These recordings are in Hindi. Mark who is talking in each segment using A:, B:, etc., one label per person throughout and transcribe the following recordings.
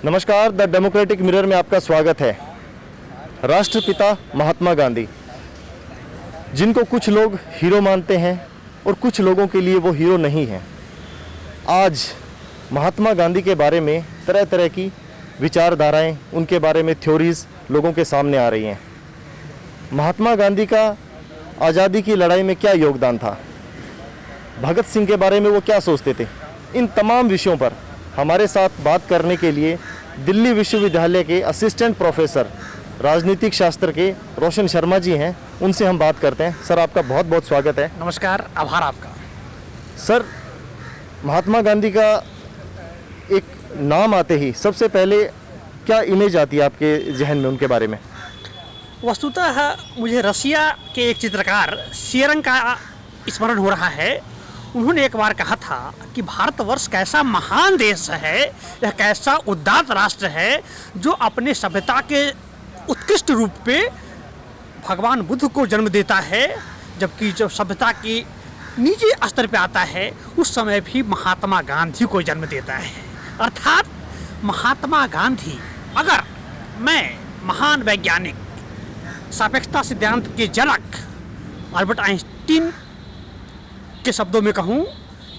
A: नमस्कार, द डेमोक्रेटिक मिरर में आपका स्वागत है। राष्ट्रपिता महात्मा गांधी, जिनको कुछ लोग हीरो मानते हैं और कुछ लोगों के लिए वो हीरो नहीं हैं। आज महात्मा गांधी के बारे में तरह तरह की विचारधाराएं, उनके बारे में थ्योरीज लोगों के सामने आ रही हैं। महात्मा गांधी का आज़ादी की लड़ाई में क्या योगदान था, भगत सिंह के बारे में वो क्या सोचते थे, इन तमाम विषयों पर हमारे साथ बात करने के लिए दिल्ली विश्वविद्यालय के असिस्टेंट प्रोफेसर राजनीतिक शास्त्र के रोशन शर्मा जी हैं। उनसे हम बात करते हैं। सर, आपका बहुत बहुत स्वागत है।
B: नमस्कार, आभार आपका।
A: सर, महात्मा गांधी का एक नाम आते ही सबसे पहले क्या इमेज आती है आपके जहन में उनके बारे में?
B: वस्तुतः मुझे रसिया के एक चित्रकार शेरंग का स्मरण हो रहा है। उन्होंने एक बार कहा था कि भारतवर्ष कैसा महान देश है, यह कैसा उदात्त राष्ट्र है जो अपने सभ्यता के उत्कृष्ट रूप पे भगवान बुद्ध को जन्म देता है, जबकि जब सभ्यता के नीचे स्तर पे आता है उस समय भी महात्मा गांधी को जन्म देता है। अर्थात महात्मा गांधी, अगर मैं महान वैज्ञानिक, सापेक्षता सिद्धांत के जनक अल्बर्ट आइंस्टीन के शब्दों में कहूँ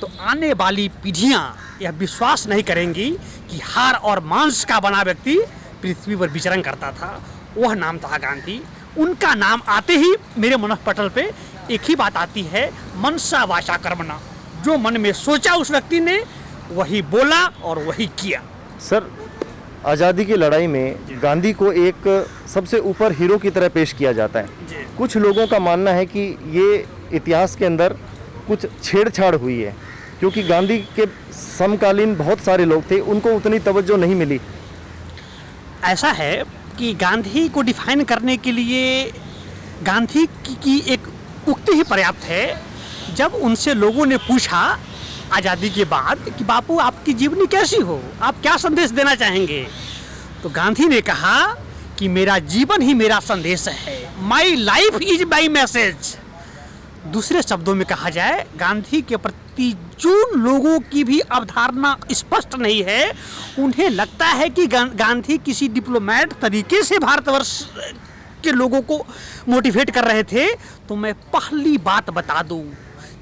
B: तो आने वाली पीढ़ियाँ यह विश्वास नहीं करेंगी कि हाड़ और मांस का बना व्यक्ति पृथ्वी पर विचरण करता था। वह नाम था गांधी। उनका नाम आते ही मेरे मनःपटल पे एक ही बात आती है, मनसा वाचा कर्मणा। जो मन में सोचा उस व्यक्ति ने वही बोला और वही किया।
A: सर, आज़ादी की लड़ाई में गांधी को एक सबसे ऊपर हीरो की तरह पेश किया जाता है। कुछ लोगों का मानना है कि ये इतिहास के अंदर कुछ छेड़छाड़ हुई है, क्योंकि गांधी के समकालीन बहुत सारे लोग थे, उनको उतनी तवज्जो नहीं मिली।
B: ऐसा है कि गांधी को डिफाइन करने के लिए गांधी की एक उक्ति ही पर्याप्त है। जब उनसे लोगों ने पूछा आज़ादी के बाद कि बापू आपकी जीवनी कैसी हो, आप क्या संदेश देना चाहेंगे, तो गांधी ने कहा कि मेरा जीवन ही मेरा संदेश है, my life is my message. दूसरे शब्दों में कहा जाए, गांधी के प्रति जो लोगों की भी अवधारणा स्पष्ट नहीं है, उन्हें लगता है कि गांधी किसी डिप्लोमेट तरीके से भारतवर्ष के लोगों को मोटिवेट कर रहे थे। तो मैं पहली बात बता दूं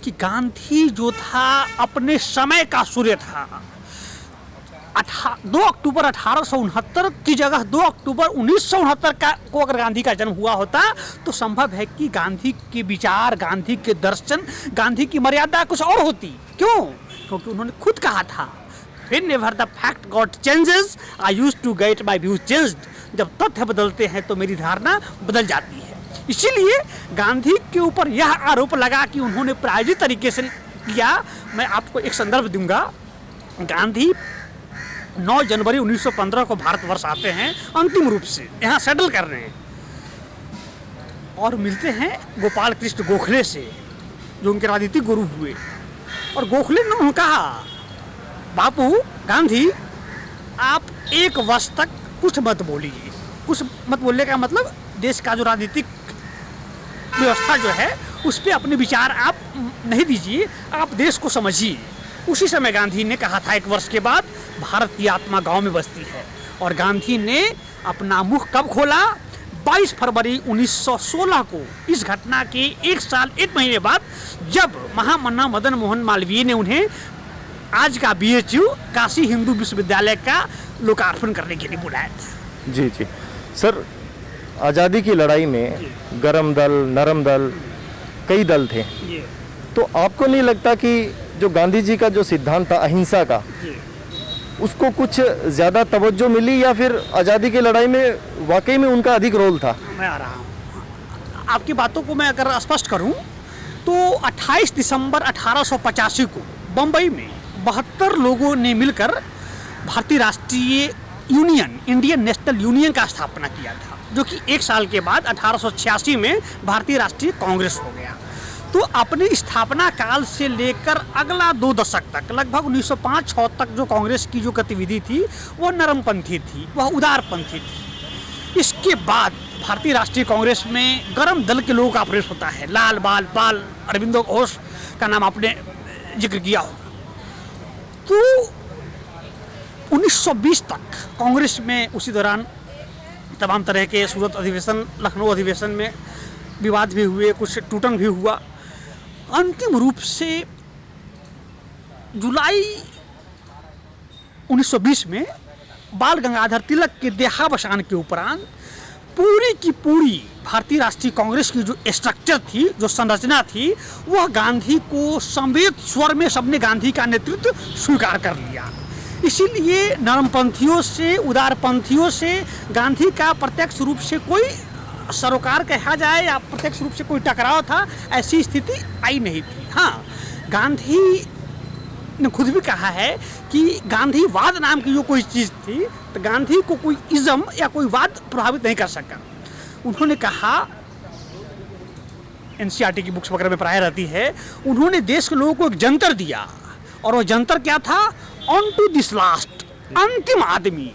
B: कि गांधी जो था अपने समय का सूर्य था। 2 अक्टूबर 1869 की जगह 2 अक्टूबर 1969 को अगर गांधी का जन्म हुआ होता तो संभव है कि गांधी के विचार, गांधी के दर्शन, गांधी की मर्यादा कुछ और होती। क्यों? क्योंकि उन्होंने खुद कहा था, Whenever the fact got changes, I used to get my views changed। जब तथ्य बदलते हैं तो मेरी धारणा बदल जाती है। इसीलिए गांधी के ऊपर यह आरोप लगा कि उन्होंने प्रायोजित तरीके से किया। मैं आपको एक संदर्भ दूंगा। गांधी 9 जनवरी 1915 को भारतवर्ष आते हैं, अंतिम रूप से यहाँ सेटल कर रहे हैं, और मिलते हैं गोपाल कृष्ण गोखले से, जो उनके राजनीतिक गुरु हुए। और गोखले ने उन्होंने कहा, बापू गांधी, आप 1 वर्ष तक कुछ मत बोलिए। कुछ मत बोलने का मतलब देश का जो राजनीतिक व्यवस्था जो है उस पर अपने विचार आप नहीं दीजिए, आप देश को समझिए। उसी समय गांधी ने कहा था 1 वर्ष के बाद, भारत की आत्मा गांव में बसती है। और गांधी ने अपना मुख कब खोला? 22 फरवरी 1916 को। इस घटना के 1 साल 1 महीने बाद, जब महामना मदन मोहन मालवीय ने उन्हें आज का BHU काशी हिंदू विश्वविद्यालय का लोकार्पण करने के लिए बुलाया था।
A: जी जी सर, आज़ादी की लड़ाई में गरम दल, नरम दल, कई दल थे। तो आपको नहीं लगता कि जो गांधी जी का जो सिद्धांत था अहिंसा का, उसको कुछ ज़्यादा तवज्जो मिली, या फिर आज़ादी की लड़ाई में वाकई में उनका अधिक रोल था?
B: मैं आ रहा हूँ, आपकी बातों को मैं अगर स्पष्ट करूँ तो 28 दिसंबर 1885 को बम्बई में 72 लोगों ने मिलकर भारतीय राष्ट्रीय यूनियन, इंडियन नेशनल यूनियन का स्थापना किया था, जो कि 1 साल के बाद 1886 में भारतीय राष्ट्रीय कांग्रेस हो गया। तो अपनी स्थापना काल से लेकर अगला 2 दशक तक, लगभग 1905-06 तक जो कांग्रेस की जो गतिविधि थी वो नरमपंथी थी, वह उदारपंथी थी। इसके बाद भारतीय राष्ट्रीय कांग्रेस में गरम दल के लोगों का प्रवेश होता है। लाल बाल पाल, अरविंदो घोष का नाम आपने जिक्र किया हो। तो 1920 तक कांग्रेस में उसी दौरान तमाम तरह के सूरत अधिवेशन, लखनऊ अधिवेशन में विवाद भी हुए, कुछ टूटन भी हुआ। अंतिम रूप से जुलाई 1920 में बाल गंगाधर तिलक के देहावसान के उपरांत पूरी की पूरी भारतीय राष्ट्रीय कांग्रेस की जो स्ट्रक्चर थी, जो संरचना थी, वह गांधी को समवेत स्वर में सबने गांधी का नेतृत्व स्वीकार कर लिया। इसीलिए नरमपंथियों से, उदारपंथियों से गांधी का प्रत्यक्ष रूप से कोई सरोकार कहा जाए या प्रत्यक्ष रूप से कोई टकराव था, ऐसी स्थिति आई नहीं थी। हाँ, गांधी ने खुद भी कहा है कि गांधीवाद नाम की जो कोई चीज़ थी, तो गांधी को कोई इज़म या कोई वाद प्रभावित नहीं कर सका। उन्होंने कहा, एनसीईआरटी की बुक्स वगैरह में प्राय रहती है, उन्होंने देश के लोगों को एक जंतर दिया, और वो जंतर क्या था? ऑन टू दिस लास्ट, अंतिम आदमी।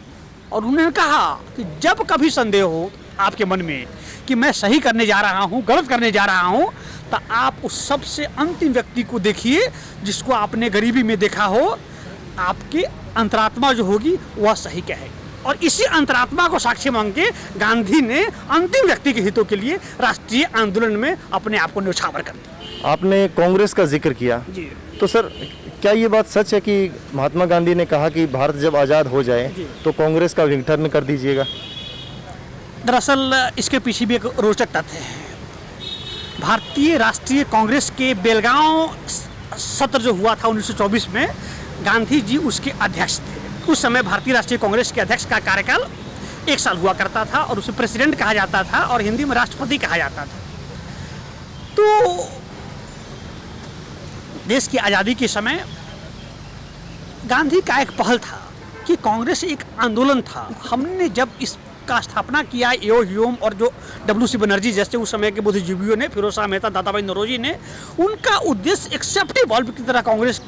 B: और उन्होंने कहा कि जब कभी संदेह हो आपके मन में कि मैं सही करने जा रहा हूँ, गलत करने जा रहा हूँ, तो आप उस सबसे अंतिम व्यक्ति को देखिए जिसको आपने गरीबी में देखा हो। आपकी अंतरात्मा जो होगी वह सही कहे। और इसी अंतरात्मा को साक्षी मान के गांधी ने अंतिम व्यक्ति के हितों के लिए राष्ट्रीय आंदोलन में अपने आप को न्यौछावर कर दिया।
A: आपने कांग्रेस का जिक्र किया,
B: जी।
A: तो सर क्या ये बात सच है कि महात्मा गांधी ने कहा कि भारत जब आज़ाद हो जाए तो कांग्रेस का रिटर्न कर दीजिएगा?
B: दरअसल इसके पीछे भी एक रोचक तथ्य है। भारतीय राष्ट्रीय कांग्रेस के बेलगांव सत्र जो हुआ था 1924 में, गांधी जी उसके अध्यक्ष थे। उस समय भारतीय राष्ट्रीय कांग्रेस के अध्यक्ष का कार्यकाल 1 साल हुआ करता था और उसे प्रेसिडेंट कहा जाता था और हिंदी में राष्ट्रपति कहा जाता था। तो देश की आज़ादी के समय गांधी का एक पहल था कि कांग्रेस एक आंदोलन था। हमने जब इसका स्थापना किया, एओ ह्यूम और जो WC बनर्जी जैसे उस समय के बुद्धिजीवियों ने, फिरोज शाह मेहता, दादाभाई नौरोजी ने, उनका उद्देश्य एक सेफ्टी वॉल्व की तरह कांग्रेस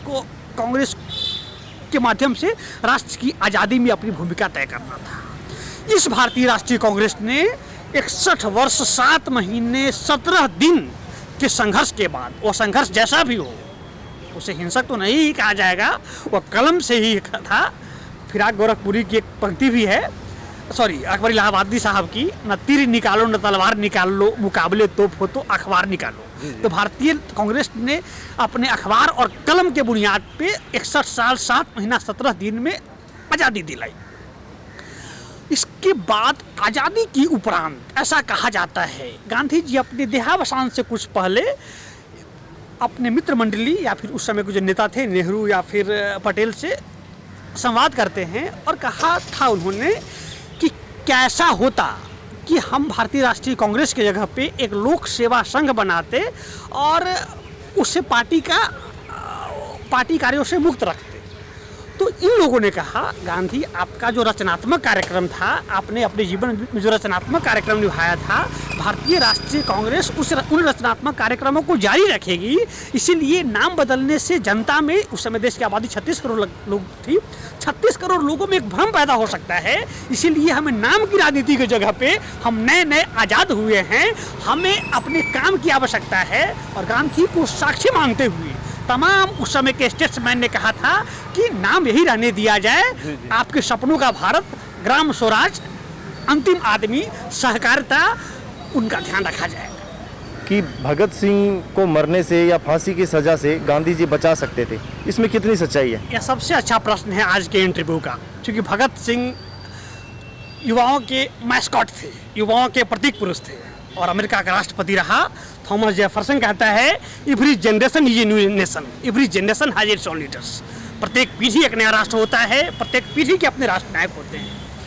B: के माध्यम से राष्ट्र की आज़ादी में अपनी भूमिका तय करना था। इस भारतीय राष्ट्रीय कांग्रेस ने 61 वर्ष 7 महीने 17 दिन के संघर्ष के बाद, वो संघर्ष जैसा भी हो, उसे हिंसक तो नहीं कहा जाएगा, वह कलम से ही था। फिराक गोरखपुरी की एक पंक्ति भी है, सॉरी अकबर इलाहाबादी साहब की, न तीर निकालो न तलवार निकाल लो, मुकाबले तोप हो तो अखबार निकालो। तो भारतीय कांग्रेस ने अपने अखबार और कलम के बुनियाद पे 61 साल 7 महीना 17 दिन में आज़ादी दिलाई। इसके बाद आज़ादी की उपरांत ऐसा कहा जाता है, गांधी जी अपने देहावसान से कुछ पहले अपने मित्र मंडली या फिर उस समय के जो नेता थे, नेहरू या फिर पटेल, से संवाद करते हैं और कहा था उन्होंने कि कैसा होता कि हम भारतीय राष्ट्रीय कांग्रेस के जगह पे एक लोक सेवा संघ बनाते और उससे पार्टी कार्यों से मुक्त रखते। तो इन लोगों ने कहा, गांधी आपका जो रचनात्मक कार्यक्रम था, आपने अपने जीवन में जो रचनात्मक कार्यक्रम निभाया था, भारतीय राष्ट्रीय कांग्रेस उन रचनात्मक कार्यक्रमों को जारी रखेगी। इसीलिए नाम बदलने से जनता में, उस समय देश की आबादी 36 करोड़ लोग थी, 36 करोड़ लोगों में एक भ्रम पैदा हो सकता है। इसीलिए हमें नाम की राजनीति की जगह पे हम नए आज़ाद हुए हैं, हमें अपने काम की आवश्यकता है। और गांधी को साक्षी मानते हुए तमाम उस समय के स्टेट्समैन ने कहा था कि नाम यही रहने दिया जाए, आपके सपनों का भारत, ग्राम स्वराज, अंतिम आदमी, सहकारिता, उनका ध्यान रखा जाएगा।
A: कि भगत सिंह को मरने से या फांसी की सज़ा से गांधी जी बचा सकते थे, इसमें कितनी सच्चाई है?
B: यह सबसे अच्छा प्रश्न है आज के इंटरव्यू का, क्योंकि भगत सिंह युवाओं के मैस्कॉट थे, युवाओं के प्रतीक पुरुष थे और अमेरिका का राष्ट्रपति रहा। थॉमस जेफरसन कहता है, every generation is a new nation, every generation has its own leaders. प्रत्येक पीढ़ी एक नया राष्ट्र होता है, प्रत्येक पीढ़ी के अपने राष्ट्र नायक होते हैं।